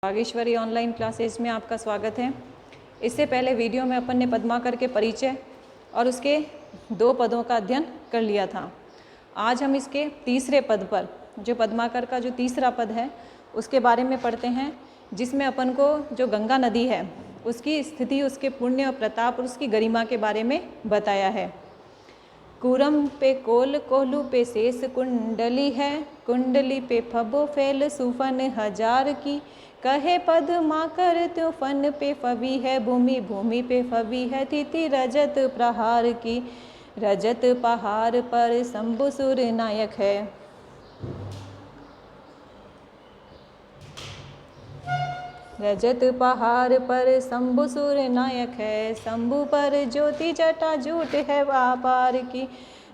Bageshwari online classes में आपका स्वागत है। इससे पहले वीडियो में अपन ने पद्माकर के परिचय और उसके 2 पदों का अध्ययन कर लिया था। आज हम इसके तीसरे पद पर, जो पद्माकर का जो तीसरा पद है उसके बारे में पढ़ते हैं, जिसमें अपन को जो गंगा नदी है उसकी स्थिति, उसके पुण्य और प्रताप और उसकी गरिमा के बारे में बताया है। कूरम पे कोल, कोहलू पे शेष कुंडली है, कुंडली पे फबो फैल सुफन हजार की, कहे पद्माकर त्यो फन पे फबी है भूमि, भूमि पे फबी है तिथि रजत प्रहार की, रजत पहाड़ पर शंभुसुर नायक है। रजत पहाड़ पर शंभुसुर नायक है, शंभु पर ज्योति जटा जूट है व्यापार की,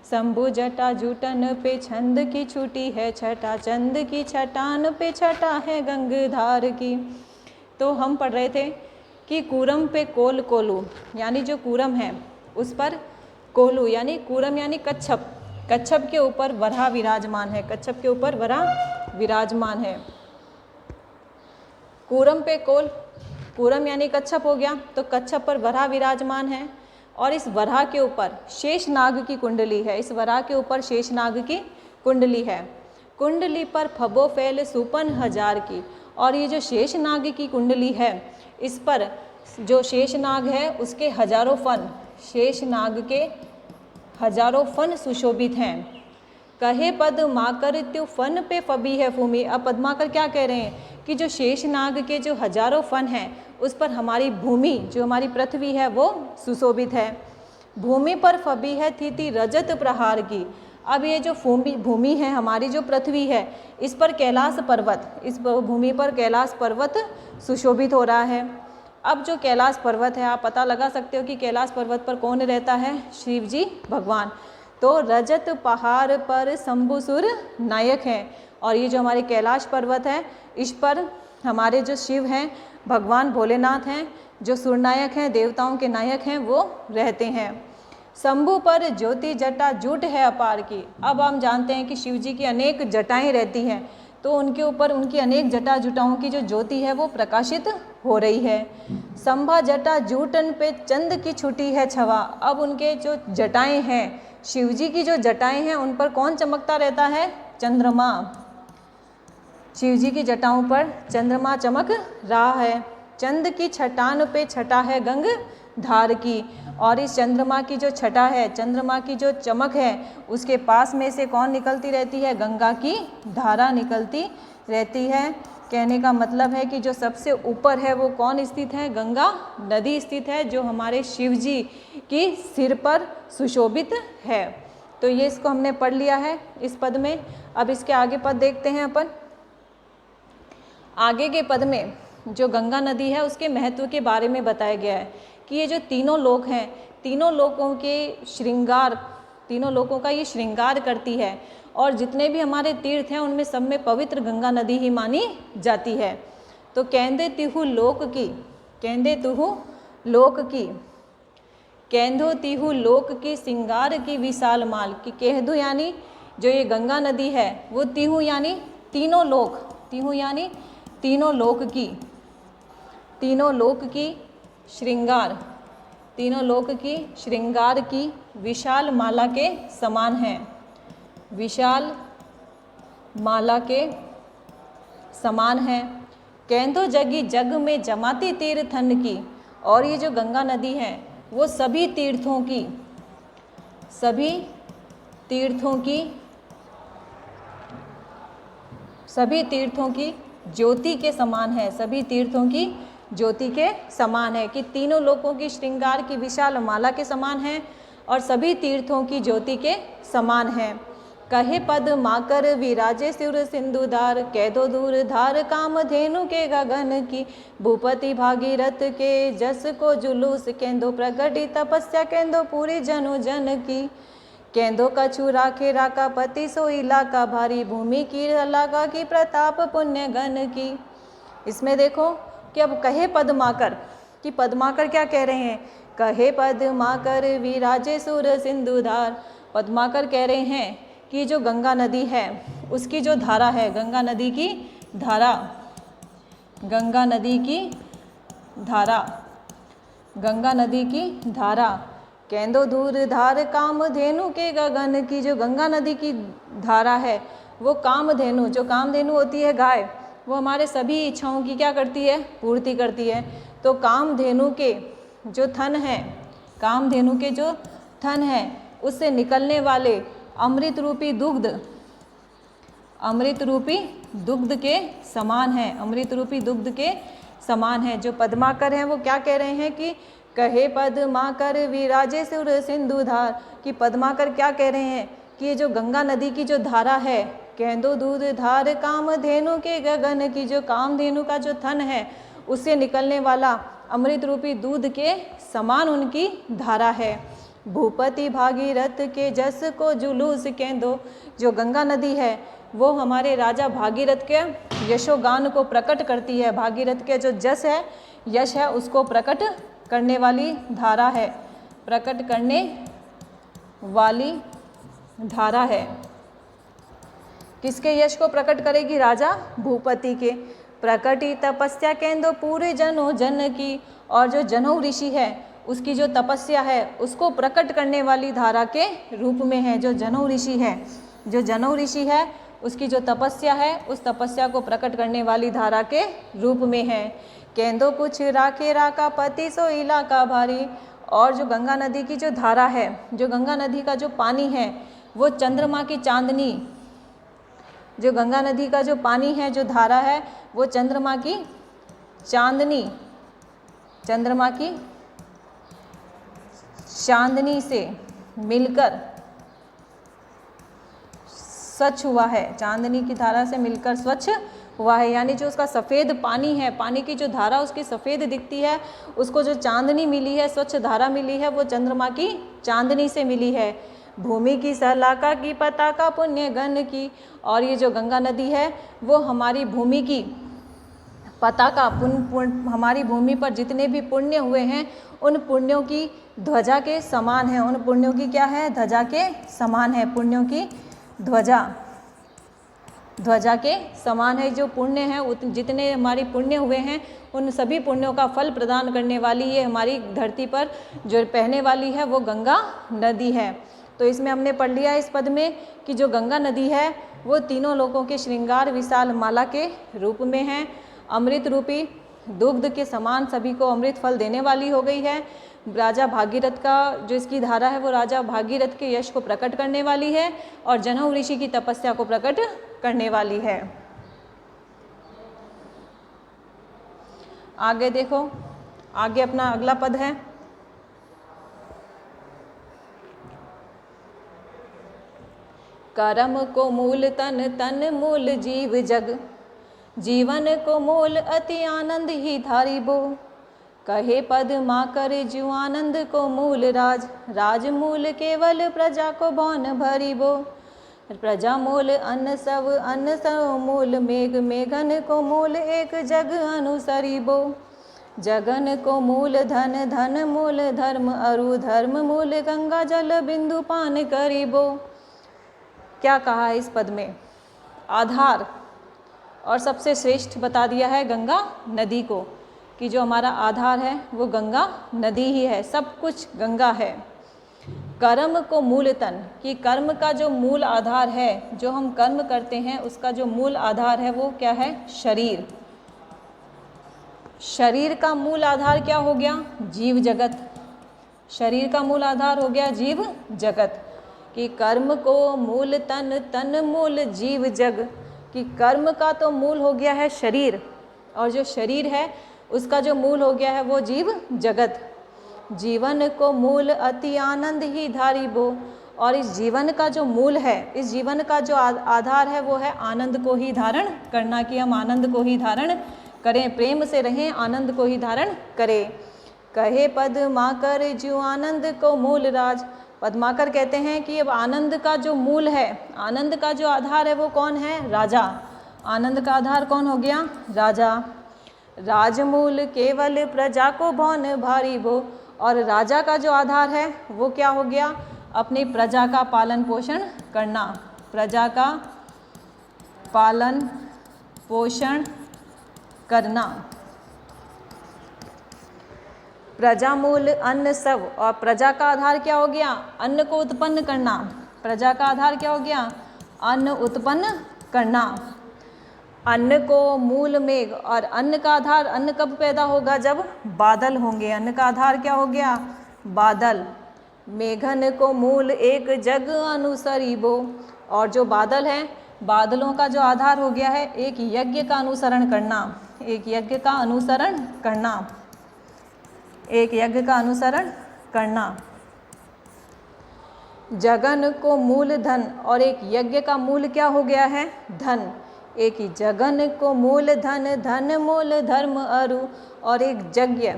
शंभु जटा जूटन पे छंद की छुटी है छटा, चंद की छटान पे छटा है गंगधार की। तो हम पढ़ रहे थे कि कूरम पे कोल कोलू, यानी जो कूरम है उस पर कोलू यानी कूरम यानी कच्छप, कच्छप के ऊपर वराह विराजमान है, कच्छप के ऊपर वराह विराजमान है। कूरम पे कोल, कूरम यानी कच्छप हो गया, तो कच्छप पर वराह विराजमान है और इस वराह के ऊपर शेषनाग की कुंडली है, इस वराह के ऊपर शेषनाग की कुंडली है। कुंडली पर फबो फैल सुपन हजार की, और ये जो शेषनाग की कुंडली है इस पर जो शेषनाग है उसके हजारों फन, शेषनाग के हजारों फन सुशोभित हैं। कहे पद्माकर त्यो फन पे फबी है भूमि। अब पद्माकर क्या कह रहे हैं कि जो शेषनाग के जो हजारों फन हैं उस पर हमारी भूमि, जो हमारी पृथ्वी है वो सुशोभित है। भूमि पर फबी है तिथि रजत प्रहार की। अब ये जो भूमि है, हमारी जो पृथ्वी है, इस पर कैलाश पर्वत, इस भूमि पर कैलाश पर्वत सुशोभित हो रहा है। अब जो कैलाश पर्वत है, आप पता लगा सकते हो कि कैलाश पर्वत पर कौन रहता है? शिव जी भगवान। तो रजत पहाड़ पर शंभुसुर नायक हैं, और ये जो हमारे कैलाश पर्वत है इस पर हमारे जो शिव हैं, भगवान भोलेनाथ हैं, जो सुरनायक हैं, देवताओं के नायक हैं, वो रहते हैं। शंभु पर ज्योति जटा जूट है अपार की। अब हम जानते हैं कि शिव जी की अनेक जटाएं रहती हैं, तो उनके ऊपर उनकी अनेक जटा जुटाओं की जो ज्योति है वो प्रकाशित हो रही है। संभा जटा जूटन पे चंद की छुटी है छवा। अब उनके जो जटाएं हैं, शिव जी की जो जटाएं हैं उन पर कौन चमकता रहता है? चंद्रमा। शिव जी की जटाओं पर चंद्रमा चमक रहा है। चंद की छटान पे छटा है गंगधार की, और इस चंद्रमा की जो छटा है, चंद्रमा की जो चमक है, उसके पास में से कौन निकलती रहती है? गंगा की धारा निकलती रहती है। कहने का मतलब है कि जो सबसे ऊपर है वो कौन स्थित है? गंगा नदी स्थित है, जो हमारे शिव जी की सिर पर सुशोभित है। तो ये इसको हमने पढ़ लिया है इस पद में। अब इसके आगे पद देखते हैं अपन। आगे के पद में जो गंगा नदी है उसके महत्व के बारे में बताया गया है कि ये जो तीनों लोक हैं, तीनों लोकों के श्रृंगार, तीनों लोकों का ये श्रृंगार करती है, और जितने भी हमारे तीर्थ हैं उनमें सब में पवित्र गंगा नदी ही मानी जाती है। तो केंदे तिहु लोक की, केंदे तिहु लोक की, केंदो तिहु लोक की सिंगार की विशाल माल की। केहदू यानी जो ये गंगा नदी है वो तिहु यानी तीनों लोक, तिहु यानी तीनों लोक की, तीनों लोक की श्रृंगार, तीनों लोक की श्रृंगार की विशाल माला के समान है, विशाल माला के समान है। केंदो जगी जग में जमाती तीर्थन की, और ये जो गंगा नदी है वो सभी तीर्थों की, सभी तीर्थों की, सभी तीर्थों की ज्योति के समान है, सभी तीर्थों की ज्योति के समान है, कि तीनों लोकों की श्रृंगार की विशाल माला के समान है और सभी तीर्थों की ज्योति के समान है। कहे पद्माकर विराजे सिर सिंधुदार, कैदो दूर धार कामधेनु के गगन की, भूपति भागीरथ के जस को जुलूस, केंदो प्रगटी तपस्या केंदो पूरी जनु जन की, केंदो कछु राखे राका पति सो इलाका भारी, भूमि की लागा की प्रताप पुण्य गण की। इसमें देखो कि अब कहे पद्माकर, कि पद्माकर क्या कह रहे हैं? कहे पद्माकर विराजे सुर सिंधुधार। पद्माकर कह रहे हैं कि जो गंगा नदी है उसकी जो धारा है, गंगा नदी की धारा गंगा नदी की धारा, गंगा नदी की धारा। केंदो दूर धार कामधेनु के गगन की, जो गंगा नदी की धारा है वो कामधेनु, जो कामधेनु होती है गाय, वो हमारे सभी इच्छाओं की क्या करती है, पूर्ति करती है। तो कामधेनु के जो थन हैं, कामधेनु के जो थन हैं उससे निकलने वाले अमृत रूपी दुग्ध, अमृत रूपी दुग्ध के समान है, अमृत रूपी दुग्ध के समान है। जो पद्माकर हैं वो क्या कह रहे हैं कि कहे पद्माकर विराजे सुर सिंधुधार, कि पद्माकर क्या कह रहे हैं कि ये जो गंगा नदी की जो धारा है, केंदो दूध धार कामधेनु के गगन की, जो कामधेनु का जो थन है उससे निकलने वाला अमृत रूपी दूध के समान उनकी धारा है। भूपति भागीरथ के जस को जुलूस केंदो, जो गंगा नदी है वो हमारे राजा भागीरथ के यशोगान को प्रकट करती है। भागीरथ के जो जस है, यश है, उसको प्रकट करने वाली धारा है, प्रकट करने वाली धारा है। किसके यश को प्रकट करेगी? राजा भूपति के। प्रकटी तपस्या केंद्र पूरे जनो जन की, और जो जनऊ ऋषि है उसकी जो तपस्या है उसको प्रकट करने वाली धारा के रूप में है। जो जनऊ ऋषि है, जो जनऊ ऋषि है उसकी जो तपस्या है उस तपस्या को प्रकट करने वाली धारा के रूप में है। केंदो कुछ राखे राका पति सो इलाका भारी, और जो गंगा नदी की जो धारा है, जो गंगा नदी का जो पानी है वो चंद्रमा की चांदनी, जो गंगा नदी का जो पानी है, जो धारा है, वो चंद्रमा की चांदनी, चंद्रमा की चांदनी से मिलकर स्वच्छ हुआ है, चांदनी की धारा से मिलकर स्वच्छ हुआ है। यानी जो उसका सफ़ेद पानी है, पानी की जो धारा उसकी सफ़ेद दिखती है, उसको जो चांदनी मिली है, स्वच्छ धारा मिली है, वो चंद्रमा की चांदनी से मिली है। भूमि की सलाका की पताका पुण्य गण की, और ये जो गंगा नदी है वो हमारी भूमि की पताका, हमारी भूमि पर जितने भी पुण्य हुए हैं उन पुण्यों की ध्वजा के समान है। उन पुण्यों की क्या है? ध्वजा के समान है। पुण्यों की ध्वजा, ध्वजा के समान है। जो पुण्य है, जितने हमारे पुण्य हुए हैं उन सभी पुण्यों का फल प्रदान करने वाली ये हमारी धरती पर जो बहने वाली है वो गंगा नदी है। तो इसमें हमने पढ़ लिया इस पद में कि जो गंगा नदी है वो तीनों लोकों के श्रृंगार विशाल माला के रूप में है। अमृत रूपी दुग्ध के समान सभी को अमृत फल देने वाली हो गई है। राजा भागीरथ का जो इसकी धारा है वो राजा भागीरथ के यश को प्रकट करने वाली है और जनऊ ऋषि की तपस्या को प्रकट करने वाली है। आगे देखो, आगे अपना अगला पद है कर्म को मूल तन, तन मूल जीव जग, जीवन को मूल अति आनंद ही धारी बो। कहे पद मा कर जीव आनंद को मूल राज, राज मूल केवल प्रजा को भौन भरी बो। प्रजा मूल अन्न सब मूल मेघ, मेघन को मूल एक जग अनुसरी बो। जगन को मूल धन, धन मूल धर्म अरु, धर्म मूल गंगा जल बिंदु पान करीबो। क्या कहा है इस पद में? आधार और सबसे श्रेष्ठ बता दिया है गंगा नदी को, कि जो हमारा आधार है वो गंगा नदी ही है, सब कुछ गंगा है। कर्म को मूल तन, कि कर्म का जो मूल आधार है, जो हम कर्म करते हैं उसका जो मूल आधार है वो क्या है? शरीर। शरीर का मूल आधार क्या हो गया? जीव जगत। शरीर का मूल आधार हो गया जीव जगत। कि कर्म को मूल तन, तन मूल जीव जग, कि कर्म का तो मूल हो गया है शरीर, और जो शरीर है उसका जो मूल हो गया है वो जीव जगत। जीवन को मूल अति आनंद ही धारी बो, और इस जीवन का जो मूल है, इस जीवन का जो आधार है वो है आनंद को ही धारण करना, कि हम आनंद को ही धारण करें, प्रेम से रहें, आनंद को ही धारण करें। कहे पद माकर जीव आनंद को मूल राज, पद्माकर कहते हैं कि अब आनंद का जो मूल है, आनंद का जो आधार है वो कौन है? राजा। आनंद का आधार कौन हो गया? राजा। राजमूल केवल प्रजा को भौन भारी बो, और राजा का जो आधार है वो क्या हो गया? अपनी प्रजा का पालन पोषण करना, प्रजा का पालन पोषण करना। प्रजा मूल अन्न सब, और प्रजा का आधार क्या हो गया? अन्न को उत्पन्न करना। प्रजा का आधार क्या हो गया? अन्न उत्पन्न करना। अन्न को मूल मेघ, और अन्न का आधार, अन्न कब पैदा होगा? जब बादल होंगे। अन्न का आधार क्या हो गया? बादल। मेघन को मूल एक जग अनुसरीबो, और जो बादल हैं, बादलों का जो आधार हो गया है एक यज्ञ का अनुसरण करना। एक यज्ञ का अनुसरण करना। एक यज्ञ का अनुसरण करना। जगन को मूल धन, और एक यज्ञ का मूल क्या हो गया है? धन। एक ही जगन को मूल धन, धन मूल धर्म अरु, और एक यज्ञ,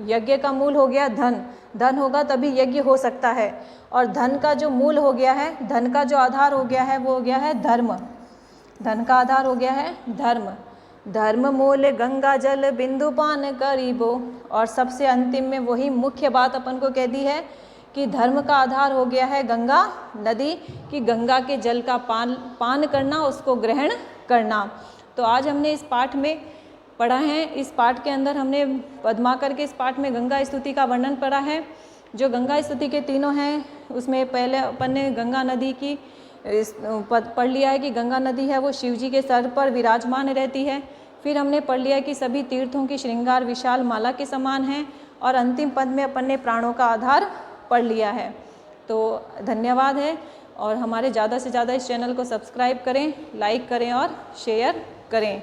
यज्ञ का मूल हो गया धन। धन होगा तभी यज्ञ हो सकता है, और धन का जो मूल हो गया है, धन का जो आधार हो गया है वो हो गया है धर्म। धन का आधार हो गया है धर्म। धर्म मूल गंगा जल बिंदु पान करीबो, और सबसे अंतिम में वही मुख्य बात अपन को कह दी है कि धर्म का आधार हो गया है गंगा नदी, कि गंगा के जल का पान करना, उसको ग्रहण करना। तो आज हमने इस पाठ में पढ़ा है, इस पाठ के अंदर हमने पद्माकर के इस पाठ में गंगा स्तुति का वर्णन पढ़ा है। जो गंगा स्तुति के तीनों हैं उसमें पहले अपन ने गंगा नदी की पढ़ लिया है कि गंगा नदी है वो शिव जी के सर पर विराजमान रहती है। फिर हमने पढ़ लिया कि सभी तीर्थों की श्रृंगार विशाल माला के समान है, और अंतिम पद में अपन ने प्राणों का आधार पढ़ लिया है। तो धन्यवाद है, और हमारे ज़्यादा से ज़्यादा इस चैनल को सब्सक्राइब करें, लाइक करें और शेयर करें।